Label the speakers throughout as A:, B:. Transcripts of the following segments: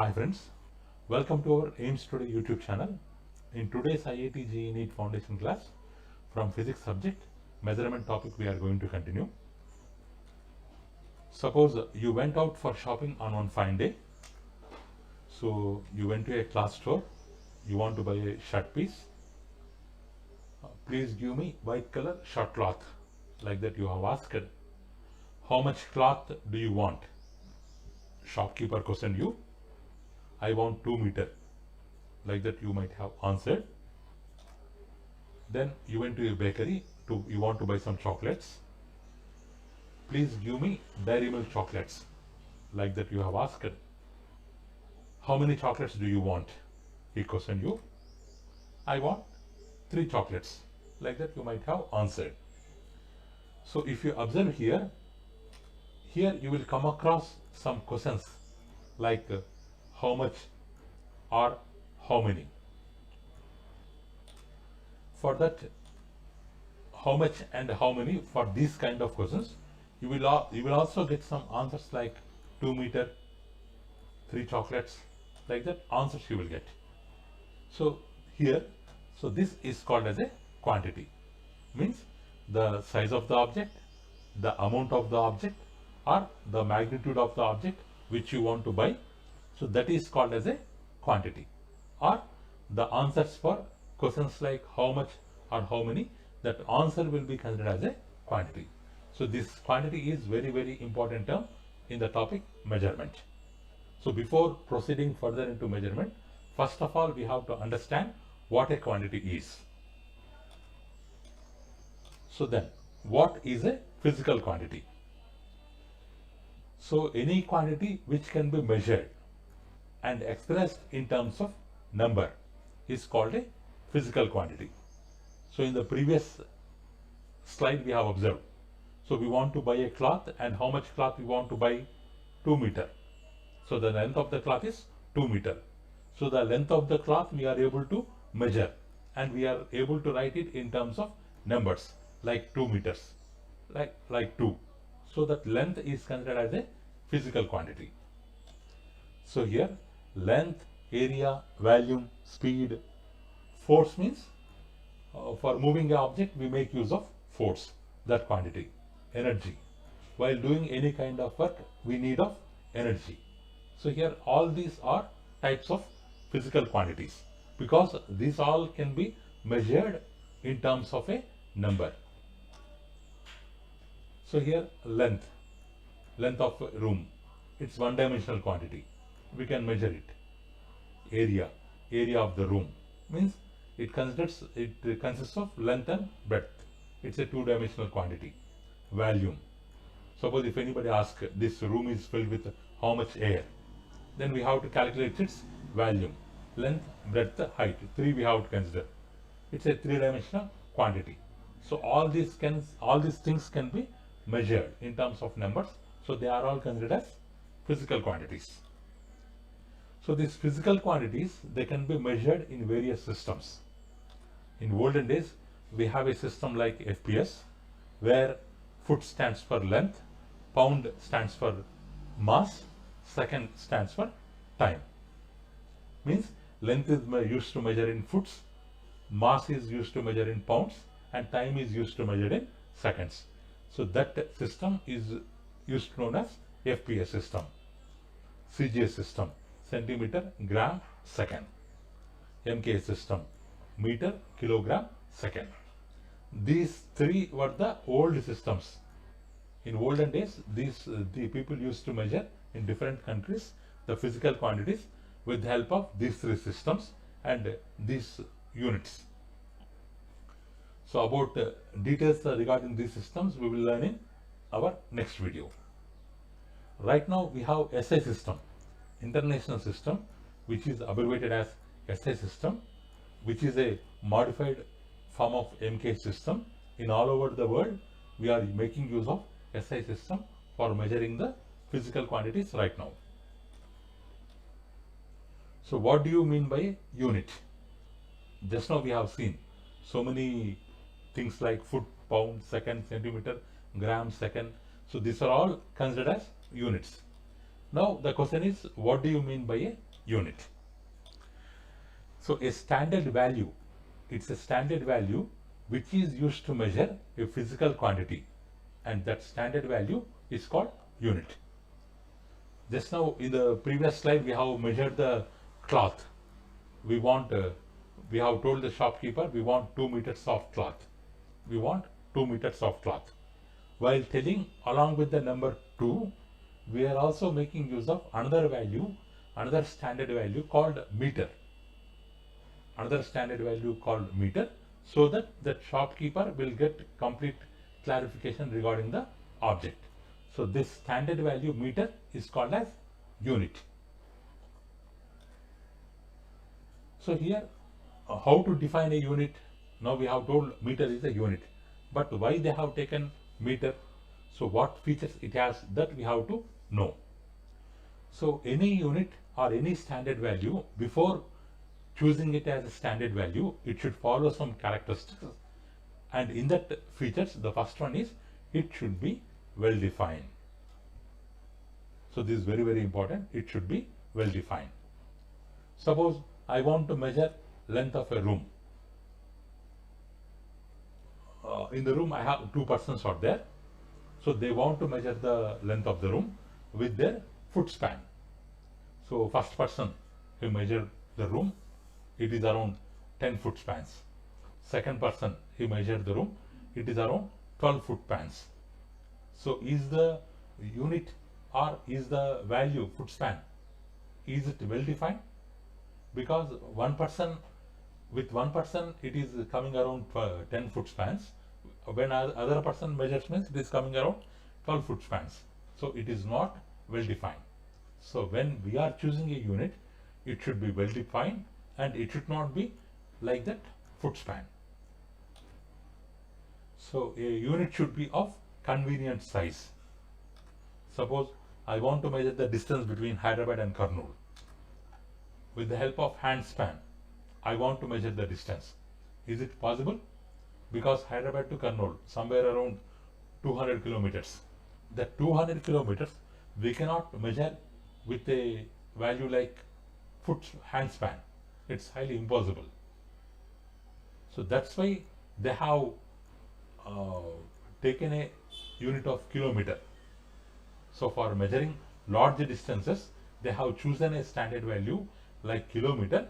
A: Hi friends, welcome to our AIMS Today YouTube channel. In today's IIT JEE NEET Foundation class, from physics subject, measurement topic we are going to continue. Suppose you went out for shopping on one fine day. So you went to a cloth store, you want to buy a shirt piece. Please give me white color shirt cloth. Like that you have asked, how much cloth do you want? Shopkeeper questioned you. I want 2 meter. Like that you might have answered. Then you went to a bakery you want to buy some chocolates. Please give me Dairy Milk chocolates. Like that you have asked. How many chocolates do you want? He questioned you. I want 3 chocolates. Like that you might have answered. So if you observe here you will come across some questions like how much or how many. For that, how much and how many, for these kind of questions, you will also get some answers like 2 meter, 3 chocolates, like that answers you will get. So here, this is called as a quantity. Means the size of the object, the amount of the object, or the magnitude of the object which you want to buy. So that is called as a quantity. Or the answers for questions like how much or how many, that answer will be considered as a quantity. So this quantity is very important term in the topic measurement. So before proceeding further into measurement, first of all we have to understand what a quantity is. So then, what is a physical quantity? So any quantity which can be measured and expressed in terms of number is called a physical quantity. So in the previous slide we have observed. So we want to buy a cloth, and how much cloth we want to buy? 2 meter. So the length of the cloth is 2 meter. So the length of the cloth we are able to measure, and we are able to write it in terms of numbers like 2 meters, like 2. So that length is considered as a physical quantity. So here length, area, volume, speed. Force means for moving an object we make use of force, that quantity. Energy, while doing any kind of work we need of energy. So here all these are types of physical quantities, because these all can be measured in terms of a number. So here length of a room, it's one-dimensional quantity, we can measure it. Area of the room means it consists of length and breadth, it's a two-dimensional quantity. Volume, suppose if anybody asks this room is filled with how much air, then we have to calculate its volume. Length, breadth, height, 3 we have to consider. It's a three-dimensional quantity. So all these things can be measured in terms of numbers. So they are all considered as physical quantities. So these physical quantities, they can be measured in various systems. In olden days, we have a system like FPS, where foot stands for length, pound stands for mass, second stands for time. Means length is used to measure in foots, mass is used to measure in pounds, and time is used to measure in seconds. So that system is used to known as FPS system. CGS system, centimeter, gram, second. MK system, meter, kilogram, second. These 3 were the old systems. In olden days, the people used to measure in different countries the physical quantities with the help of these 3 systems and these units. So about details regarding these systems we will learn in our next video. Right now we have SI system, international system, which is abbreviated as SI system, which is a modified form of MK system. In all over the world we are making use of SI system for measuring the physical quantities right now. So what do you mean by unit? Just now we have seen so many things like foot, pound, second, centimeter, gram, second. So these are all considered as units. Now the question is, what do you mean by a unit. So a standard value, it's a standard value which is used to measure a physical quantity, and that standard value is called unit. Just now in the previous slide we have measured the cloth. We have told the shopkeeper we want 2 meters of cloth. We want 2 meters of cloth. While telling along with the number 2, we are also making use of another value, another standard value called meter. Another standard value called meter, so that the shopkeeper will get complete clarification regarding the object. So this standard value meter is called as unit. So here, how to define a unit? Now we have told meter is a unit, but why they have taken meter? So what features it has, that we have to know. So any unit or any standard value, before choosing it as a standard value, it should follow some characteristics, and in that features, the first one is it should be well defined. So this is very, very important. It should be well defined. Suppose I want to measure length of a room. In the room I have 2 persons are there. So they want to measure the length of the room with their foot span. So first person, he measured the room, it is around 10 foot spans. Second person, he measured the room, it is around 12 foot spans. So is the unit or is the value foot span, is it well defined? Because with one person it is coming around 10 foot spans. When other person measures means it is coming around 12 foot spans. So it is not well defined. So when we are choosing a unit, it should be well defined and it should not be like that foot span. So a unit should be of convenient size. Suppose I want to measure the distance between Hyderabad and Kurnool. With the help of hand span, I want to measure the distance. Is it possible? Because Hyderabad to Kurnool, somewhere around 200 kilometers. The 200 kilometers we cannot measure with a value like foot hand span. It's highly impossible. So that's why they have taken a unit of kilometer. So for measuring large distances, they have chosen a standard value like kilometer,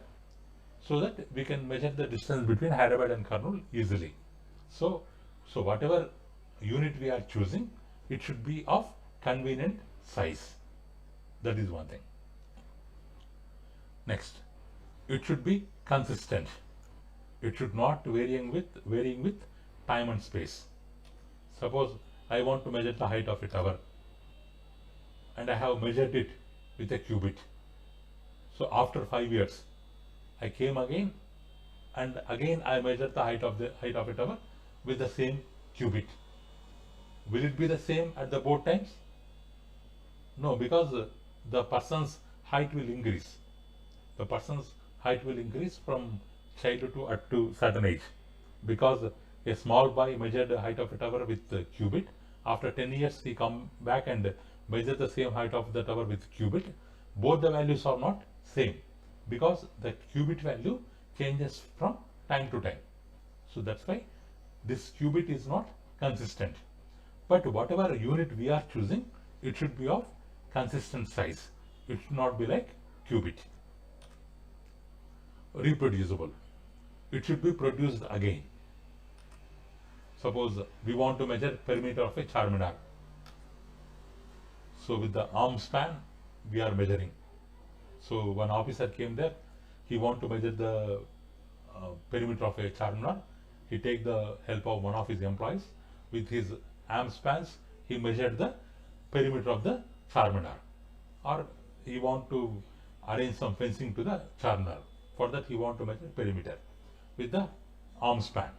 A: so that we can measure the distance between Hyderabad and Kurnool easily. So whatever unit we are choosing, it should be of convenient size. That is one thing. Next, it should be consistent. It should not varying with time and space. Suppose I want to measure the height of a tower, and I have measured it with a cubit. So after 5 years, I came again, and again I measured the height of a tower with the same cubit. Will it be the same at the both times? No, because the person's height will increase. The person's height will increase from childhood to up to certain age. Because a small boy measured the height of a tower with the cubit. After 10 years, he come back and measure the same height of the tower with cubit. Both the values are not same, because the cubit value changes from time to time. So that's why this cubit is not consistent. But whatever unit we are choosing, it should be of consistent size. It should not be like cubit. Reproducible. It should be produced again. Suppose we want to measure perimeter of a Charminar. So with the arm span, we are measuring. So one officer came there, he want to measure the perimeter of a Charminar. He take the help of one of his employees. With his arm spans, he measured the perimeter of the Charminar. Or he want to arrange some fencing to the Charminar. For that he want to measure perimeter with the arm span.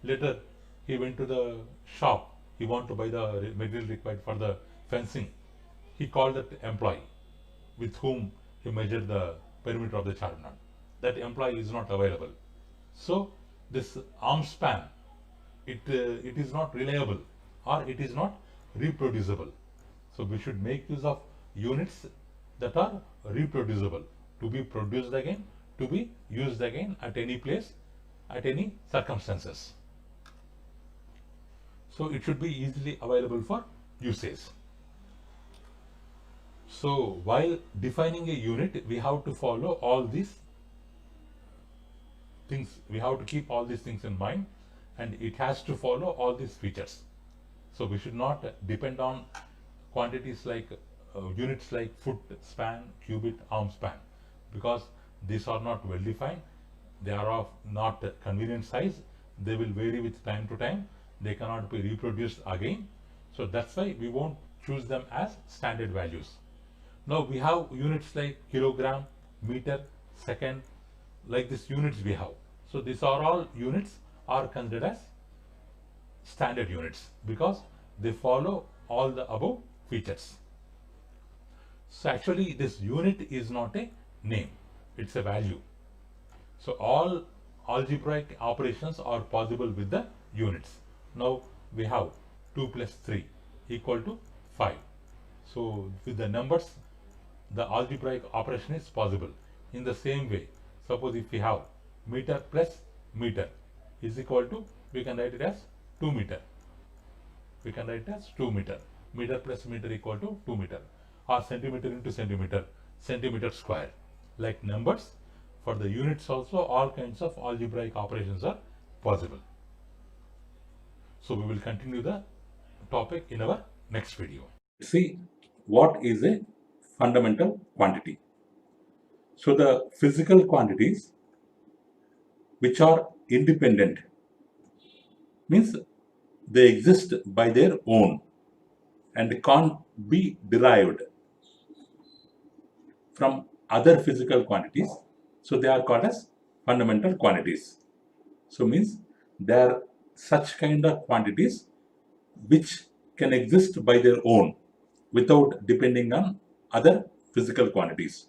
A: Later he went to the shop. He want to buy the material required for the fencing. He called that employee with whom he measured the perimeter of the Charminar. That employee is not available. So this arm span, it is not reliable, or it is not reproducible. So we should make use of units that are reproducible to be produced again, to be used again at any place, at any circumstances. So it should be easily available for usage. So while defining a unit, we have to follow all these things. We have to keep all these things in mind, and it has to follow all these features. So we should not depend on quantities like units like foot span, cubit, arm span, because these are not well defined. They are of not convenient size. They will vary with time to time. They cannot be reproduced again. So that's why we won't choose them as standard values. Now we have units like kilogram, meter, second, like these units we have. So these are all units are considered as standard units because they follow all the above features. So actually this unit is not a name, it's a value. So all algebraic operations are possible with the units. Now we have 2 plus 3 equal to 5. So with the numbers, the algebraic operation is possible. In the same way, suppose if we have meter plus meter is equal to, we can write it as 2 meter. We can write it as 2 meter. Meter plus meter equal to 2 meter. Or centimeter into centimeter, centimeter square. Like numbers, for the units also all kinds of algebraic operations are possible. So we will continue the topic in our next video. See what is a fundamental quantity. So the physical quantities which are independent means they exist by their own and can't be derived from other physical quantities. So they are called as fundamental quantities. So means they are such kind of quantities which can exist by their own without depending on other physical quantities.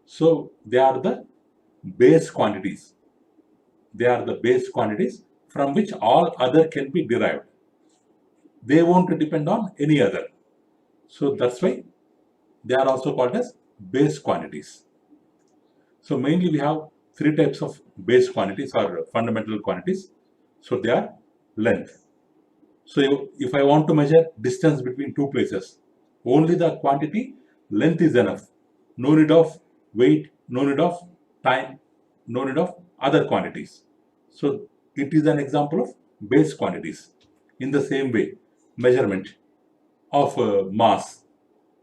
A: So they are the base quantities. They are the base quantities from which all other can be derived. They won't depend on any other. So that's why they are also called as base quantities. So mainly we have 3 types of base quantities or fundamental quantities. So they are length. So if I want to measure distance between two places, only the quantity length is enough. No need of weight, no need of time, no need of other quantities. So it is an example of base quantities. In the same way, measurement of mass,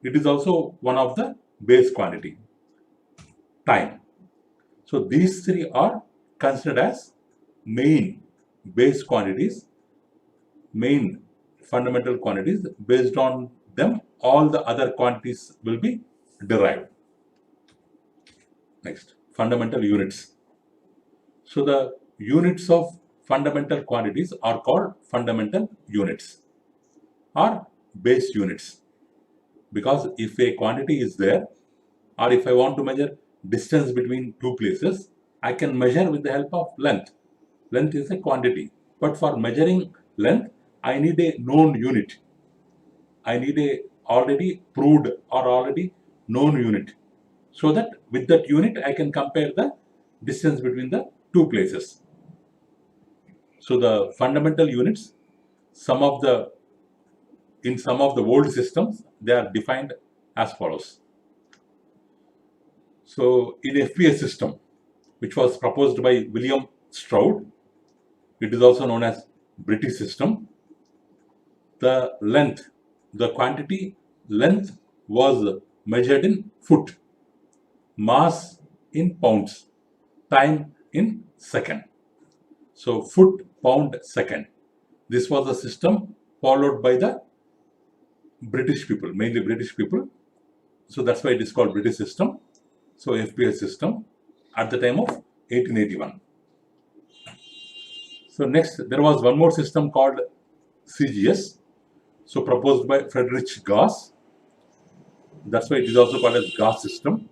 A: it is also one of the base quantity. Time. So these 3 are considered as main base quantities, main fundamental quantities. Based on them, all the other quantities will be derived. Next, fundamental units. So the units of fundamental quantities are called fundamental units or base units, because if a quantity is there, or if I want to measure distance between two places, I can measure with the help of length. Length is a quantity, but for measuring length, I need a known unit. I need a already proved or already known unit, so that with that unit I can compare the distance between the two places. So the fundamental units, in some of the old systems, they are defined as follows. So in FPS system, which was proposed by William Stroud, it is also known as British system, the length, the quantity length was measured in foot, mass in pounds, time in second. So foot, pound, second. This was the system followed by the British people, mainly British people. So that's why it is called British system. So FPS system at the time of 1881. So next, there was one more system called CGS. So proposed by Friedrich Gauss. That's why it is also called as Gauss system.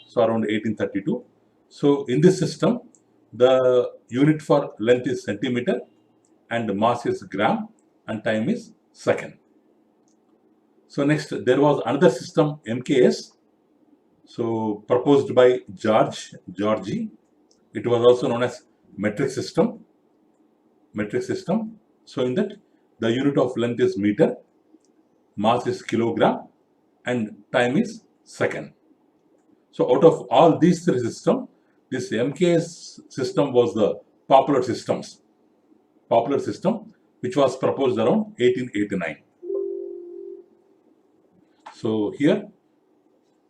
A: So around 1832. So in this system, the unit for length is centimeter and mass is gram and time is second. So next, there was another system, MKS. So proposed by Georgi. It was also known as metric system. So in that, the unit of length is meter, mass is kilogram, and time is second. So out of all these three systems, this MKS system was the popular system, which was proposed around 1889. So here,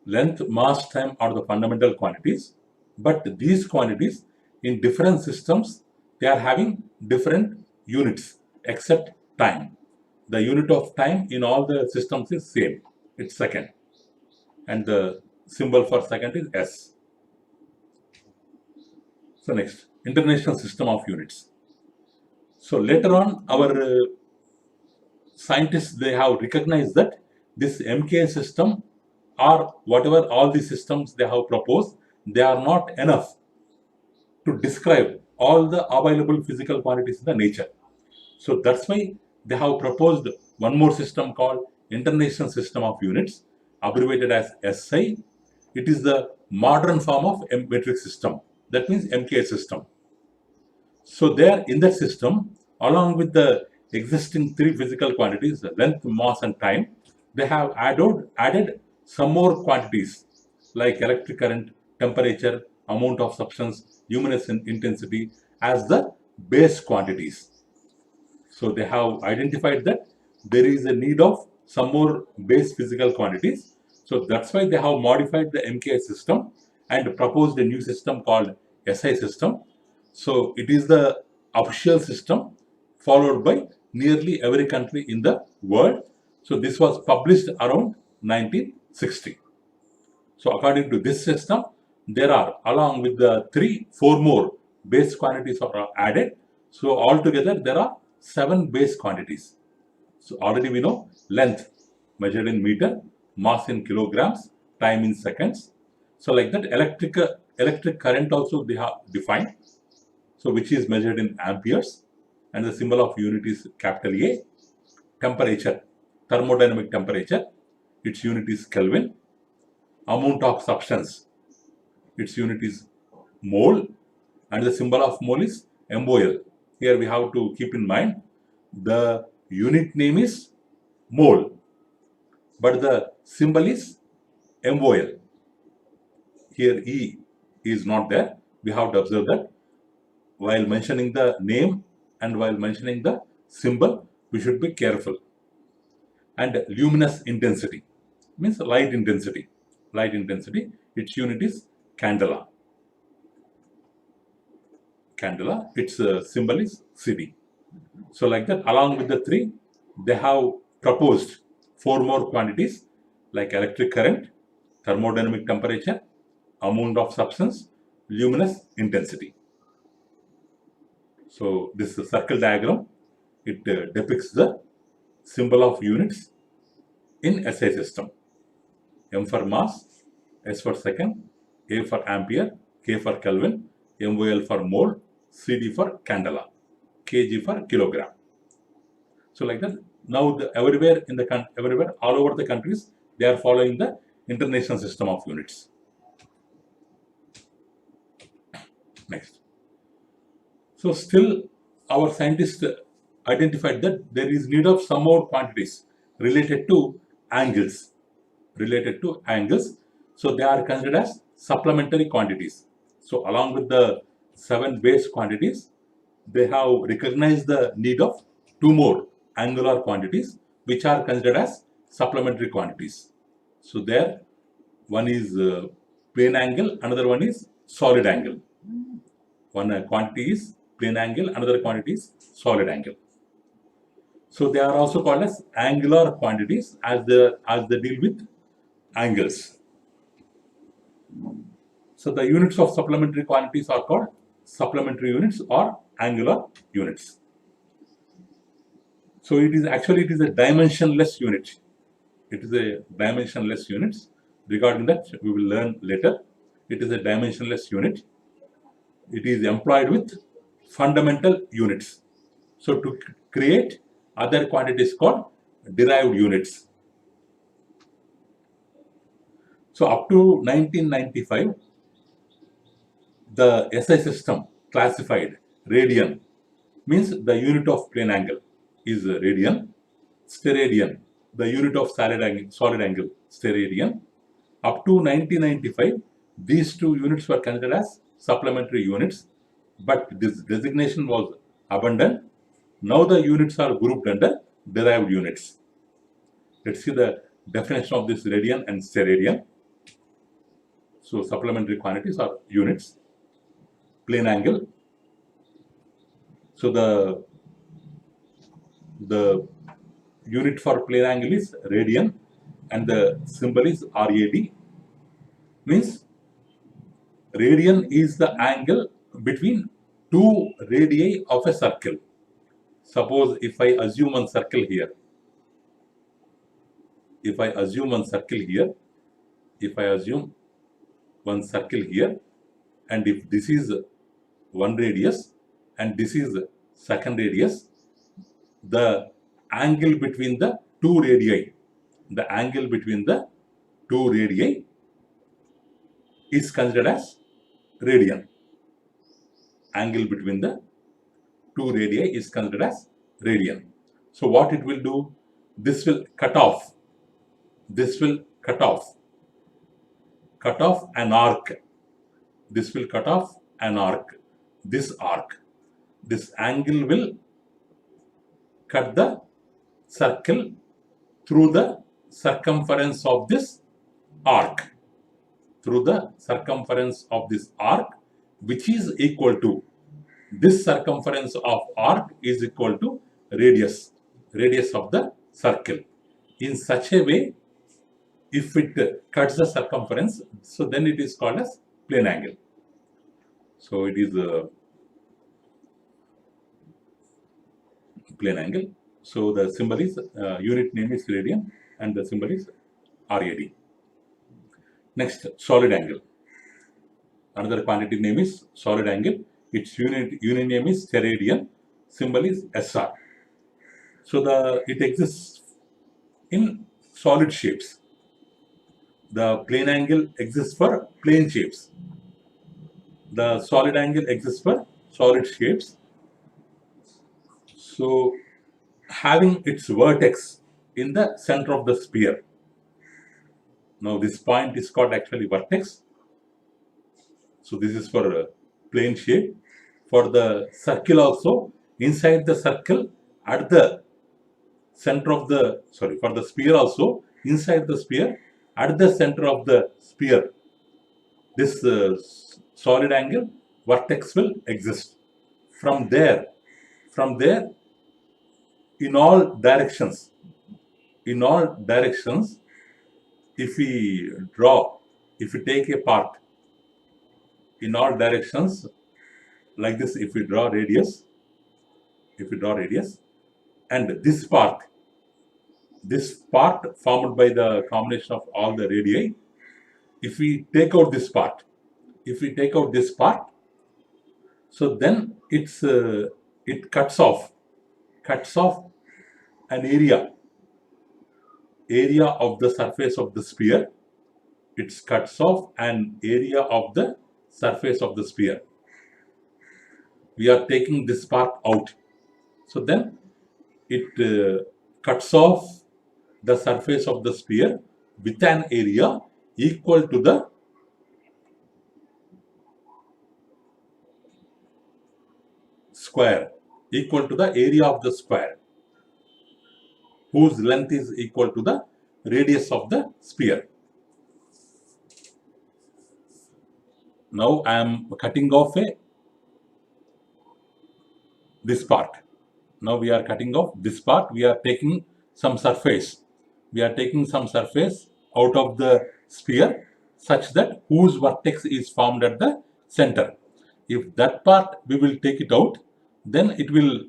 A: length, mass, time are the fundamental quantities, but these quantities in different systems, they are having different units except time. The unit of time in all the systems is same, it's second, and the symbol for second is S. So next, International System of Units. So later on, our scientists, they have recognized that this MK system or whatever all the systems they have proposed, they are not enough to describe all the available physical quantities in the nature. So that's why they have proposed one more system called International System of Units, abbreviated as SI. It is the modern form of metric system. That means MK system. So there in that system, along with the existing three physical quantities, length, mass, and time, they have added some more quantities like electric current, temperature, amount of substance, luminescent intensity as the base quantities. So they have identified that there is a need of some more base physical quantities. So that's why they have modified the MKS system and proposed a new system called SI system. So it is the official system followed by nearly every country in the world. So this was published around 1960. So according to this system, there are, along with the four more base quantities are added. So altogether there are 7 base quantities. So already we know length measured in meter, mass in kilograms, time in seconds. So like that, electric current also they have defined. So which is measured in amperes, and the symbol of unit is capital A. Temperature, thermodynamic temperature, its unit is Kelvin. Amount of substance, its unit is mole, and the symbol of mole is MOL. Here we have to keep in mind the unit name is mole, but the symbol is MOL. Here E is not there. We have to observe that while mentioning the name and while mentioning the symbol, we should be careful. And luminous intensity means light intensity. Its unit is candela. Its symbol is CD. So like that, along with the three, they have proposed 4 more quantities like electric current, thermodynamic temperature, amount of substance, luminous intensity. So this circle diagram, it depicts the symbol of units in SI system. M for mass, S for second, A for ampere, K for Kelvin, MOL for mole, CD for candela, kg for kilogram. So like that, now everywhere all over the countries, they are following the International System of Units. Next. So still our scientists identified that there is need of some more quantities related to angles. So they are considered as supplementary quantities. So along with the 7 base quantities, they have recognized the need of 2 more angular quantities which are considered as supplementary quantities. So there one is plane angle, another one is solid angle. One quantity is plane angle, another quantity is solid angle. So they are also called as angular quantities as they deal with angles. So the units of supplementary quantities are called supplementary units or angular units. So it is a dimensionless unit. Regarding that, we will learn later. It is a dimensionless unit. It is employed with fundamental units. So to create other quantities called derived units. So up to 1995, the SI system classified radian, means the unit of plane angle is radian, steradian, the unit of solid angle, steradian. Up to 1995, these two units were considered as supplementary units, but this designation was abandoned. Now the units are grouped under derived units. Let's see the definition of this radian and steradian. So supplementary quantities are units. Plane angle. So the unit for plane angle is radian and the symbol is RAD. Means radian is the angle between two radii of a circle. Suppose if I assume one circle here, if I assume one circle here, and if this is one radius and this is second radius, the angle between the two radii, is considered as radian. Angle between the two radii is considered as radian. So what it will do? This will cut off an arc. This will cut off an arc. This arc. This angle will cut the circle through the circumference of this arc. Which is equal to, this circumference of arc is equal to radius of the circle. In such a way, if it cuts the circumference, so then it is called as plane angle. So it is a plane angle. So the symbol is, unit name is radian and the symbol is RAD. Next, solid angle. Another quantity name is solid angle. Its unit name is steradian. Symbol is SR. So it exists in solid shapes. The plane angle exists for plane shapes. The solid angle exists for solid shapes. So having its vertex in the center of the sphere. Now this point is called actually vertex. So this is for a plane shape. For the circle also, inside the circle at the center of the, for the sphere also, inside the sphere at the center of the sphere, this solid angle vertex will exist. From there, in all directions, if we take a part in all directions like this, if we draw radius, and this part formed by the combination of all the radii, if we take out this part, so then it cuts off an area of the surface of the sphere. It cuts off an area of the surface of the sphere. We are taking this part out. So then it cuts off the surface of the sphere with an area equal to the square, equal to the area of the square, whose length is equal to the radius of the sphere. Now I am cutting off this part. Now we are cutting off this part. We are taking some surface. Out of the sphere, such that whose vertex is formed at the center. If that part we will take it out, then it will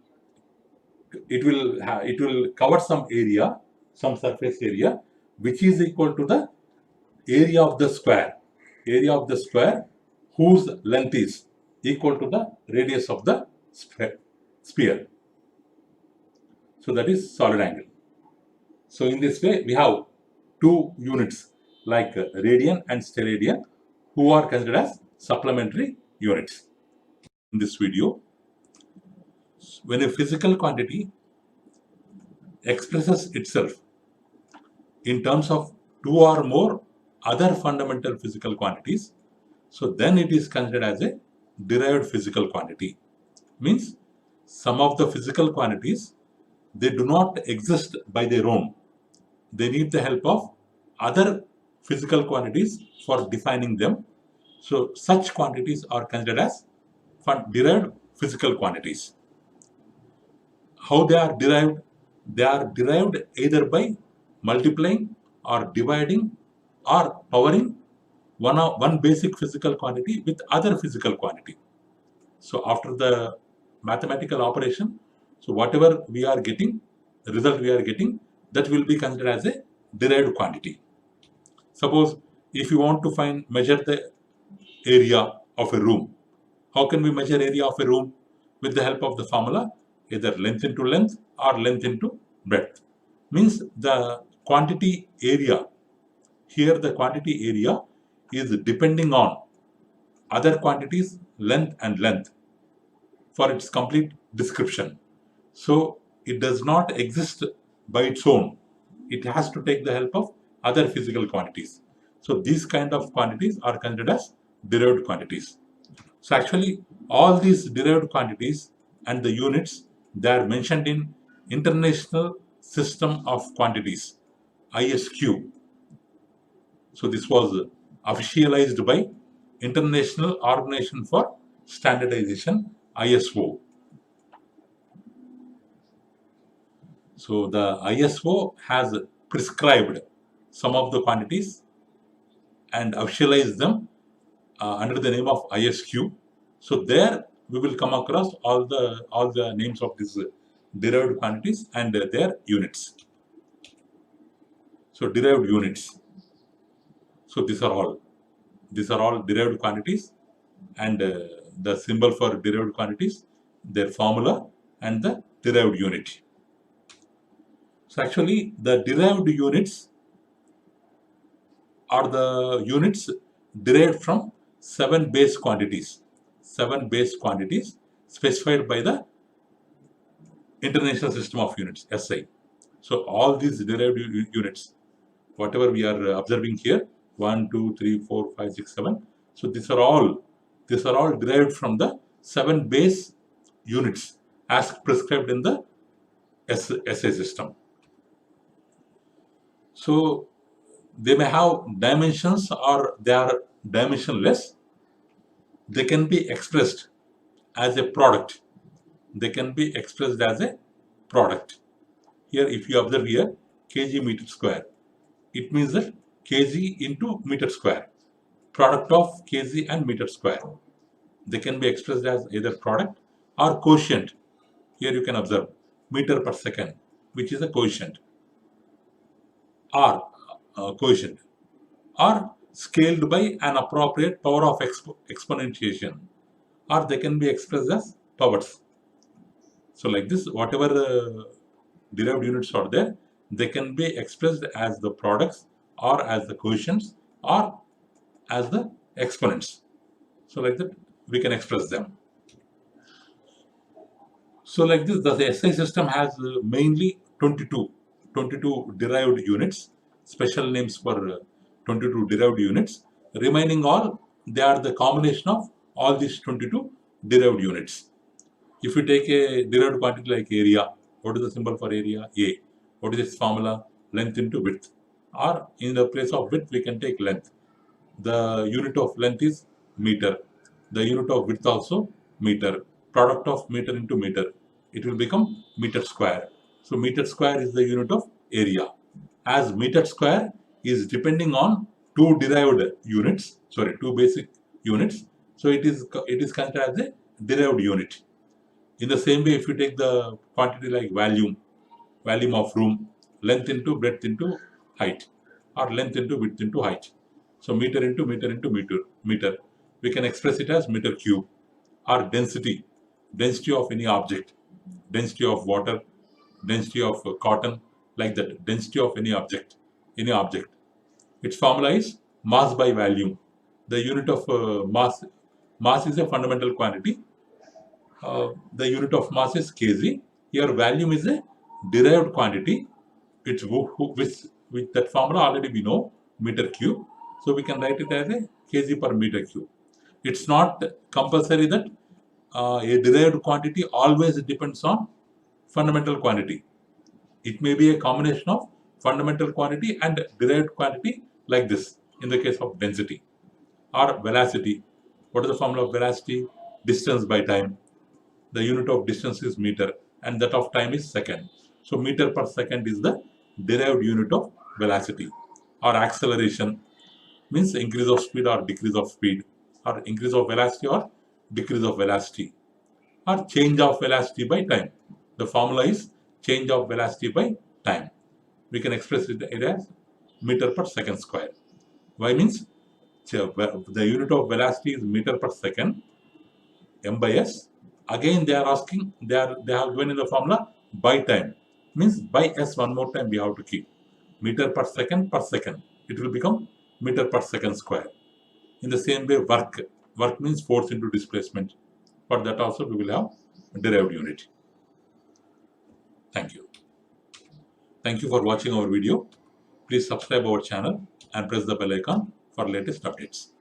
A: cover some area, some surface area, which is equal to the area of the square, whose length is equal to the radius of the sphere. So that is solid angle. So in this way we have two units, like radian and steradian, who are considered as supplementary units. In this video, when a physical quantity expresses itself in terms of two or more other fundamental physical quantities, so then it is considered as a derived physical quantity. Means some of the physical quantities, they do not exist by their own. They need the help of other physical quantities for defining them. So such quantities are considered as derived physical quantities. How they are derived? They are derived either by multiplying or dividing or powering one basic physical quantity with other physical quantity. So after the mathematical operation, so whatever we are getting, the result we are getting, that will be considered as a derived quantity. Suppose if you want to measure the area of a room, how can we measure area of a room? With the help of the formula, either length into length or length into breadth. Means the quantity area, here the quantity area is depending on other quantities length and length for its complete description. So it does not exist by its own. It has to take the help of other physical quantities. So these kind of quantities are considered as derived quantities. So actually all these derived quantities and the units, they are mentioned in International System of Quantities, ISQ. So this was officialized by International Organization for Standardization, ISO. So the ISO has prescribed some of the quantities and officialized them under the name of ISQ. So there we will come across all the names of these derived quantities and their units. So derived units. So these are all derived quantities, and the symbol for derived quantities, their formula, and the derived unit. So actually the derived units are the units derived from 7 base quantities. 7 base quantities specified by the International System of Units, SI. So all these derived units, whatever we are observing here, 1, 2, 3, 4, 5, 6, 7. So these are all derived from the 7 base units as prescribed in the SI system. So they may have dimensions or they are dimensionless. They can be expressed as a product. They can be expressed as a product. Here, if you observe here, kg meter square, it means that kg into meter square, product of kg and meter square. They can be expressed as either product or quotient. Here you can observe meter per second, which is a quotient, or quotient, or scaled by an appropriate power of exponentiation, or they can be expressed as powers. So like this, whatever derived units are there, they can be expressed as the products or as the quotients or as the exponents. So like that, we can express them. So like this, the SI system has mainly 22 derived units, special names for 22 derived units. Remaining all, they are the combination of all these 22 derived units. If you take a derived quantity like area, what is the symbol for area? A. What is its formula? Length into width. Or in the place of width, we can take length. The unit of length is meter. The unit of width also meter. Product of meter into meter, it will become meter square. So meter square is the unit of area. As meter square is depending on two basic units. So it is considered as a derived unit. In the same way, if you take the quantity like volume of room, length into breadth into height, or length into width into height. So meter into meter into meter. We can express it as meter cube. Or density of any object, density of water, density of cotton, like that, density of any object. We Its formula is mass by volume. The unit of mass is a fundamental quantity. The unit of mass is kg. Here volume is a derived quantity. It's with that formula already we know, meter cube. So we can write it as a kg per meter cube. It's not compulsory that a derived quantity always depends on fundamental quantity. It may be a combination of fundamental quantity and derived quantity, like this in the case of density or velocity. What is the formula of velocity? Distance by time. The unit of distance is meter and that of time is second. So meter per second is the derived unit of velocity. Or acceleration means increase of speed or decrease of speed, or increase of velocity or decrease of velocity, or change of velocity by time. The formula is change of velocity by time. We can express it as meter per second square. Why means the unit of velocity is meter per second, m by s. Again, they are asking, they have given in the formula by time. Means by s one more time we have to keep. Meter per second. It will become meter per second square. In the same way, work means force into displacement. For that also we will have derived unit. Thank you. Thank you for watching our video. Please subscribe our channel and press the bell icon for latest updates.